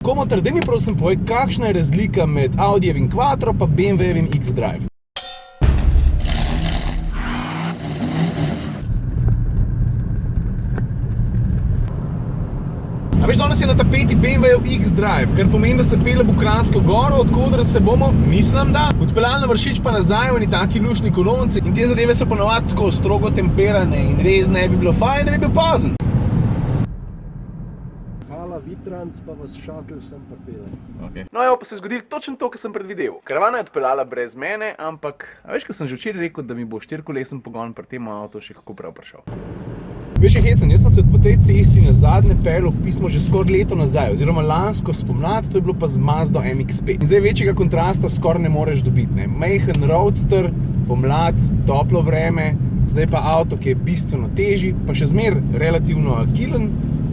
Komotar, daj mi prosim povej, kakšna je razlika med Audijevim Quattro pa BMW-jevim X-Drive? A veš, danes je na tapeti BMW-jev X-Drive, kar pomeni, da se pelje v Kranjsko goro, odkoder se bomo, mislim da, odpeljali na Vršič pa nazaj v eni taki lušni kolonci. In te zadeve so ponovadi tako strogo temperane in res ne bi bilo fajn, da bi bil pozen. Vitranc, pa vas šatel sem pripelje. Okay. No, evo pa se je zgodilo točno to, kar sem predvideval. Karavana je odpeljala brez mene, ampak, a veš, ko sem že včeraj rekel, da mi bo 4-kolesen pogon pri tem avto še kako prav prišel. Veš, je hecen, jaz sem se po tej cesti na zadnje peljal pismo že skoraj leto nazaj, oziroma lansko spomlad, to je bilo pa z Mazdo MX-5. In zdaj večjega kontrasta skoraj ne moreš dobiti, ne. Majhen roadster, pomlad, toplo vreme, zdaj pa avto, ki je bistveno težji, pa še zmer relativno agilen,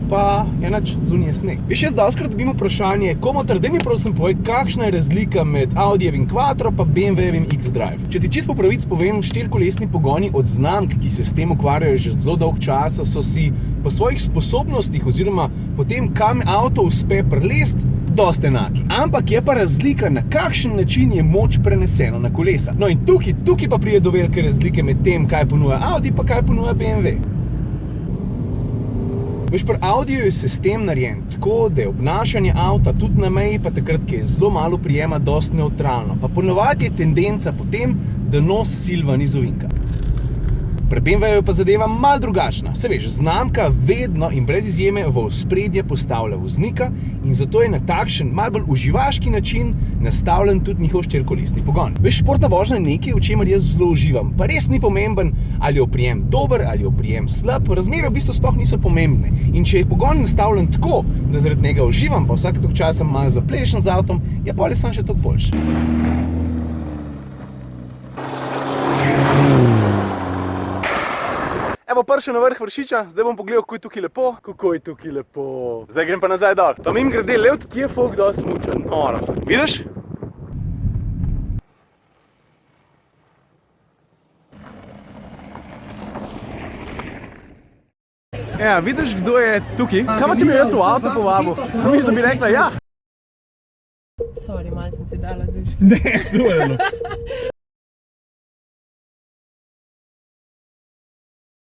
pa je nič, zunaj je sneg. Veš, jaz dostikrat dobim vprašanje, Komotar, daj mi prosim povej, kakšna je razlika med Audijevim Quattro pa BMW-jevim X-Drive. Če ti čisto po pravici povem, 4-kolesni pogoni od znamk, ki se s tem ukvarjajo že zelo dolg časa, so si po svojih sposobnostih oziroma po tem, kam avto uspe prilest, dosti enaki. Ampak je pa razlika, na kakšen način je moč prenesena na kolesa. No in tukaj pa pride do velike razlike med tem, kaj ponuja Audi pa kaj ponuja BMW. Veš, pri Audiju je sistem narejen tako, da je obnašanje avta tudi na meji, pa takrat, ki je zelo malo prijema, dosti nevtralno. Pa ponovadi je tendenca potem, da nos silva iz ovinka. Pri BMW-ju pa zadeva malo drugačna. Se veš, znamka vedno in brez izjeme v ospredje postavlja voznika in zato je na takšen, malo bolj uživaški način nastavljen tudi njihov 4-kolesni pogon. Veš, športna vožnja je nekaj, v čemer jaz zelo uživam. Pa res ni pomemben, ali je oprijem dober, ali je oprijem slab, razmere v bistvu sploh niso pomembne. In če je pogon nastavljen tako, da zaradi njega uživam, pa vsake toliko časa malo zaplešen z avtom, je potem samo še toliko boljše. Evo, prišel na vrh Vršiča, zdaj bom pogledal, kako je tukaj lepo. Kako je tukaj lepo. Zdaj grem pa nazaj dol. Pa mimogrede, lev, kje je folk dosti smuča. Noro. Vidiš? Ja, vidiš, kdo je tukaj? Kaj pa če bi jaz v avto povabil? Misliš, da bi rekla ja? Sorry, malo sem si dala duš. Ne, super.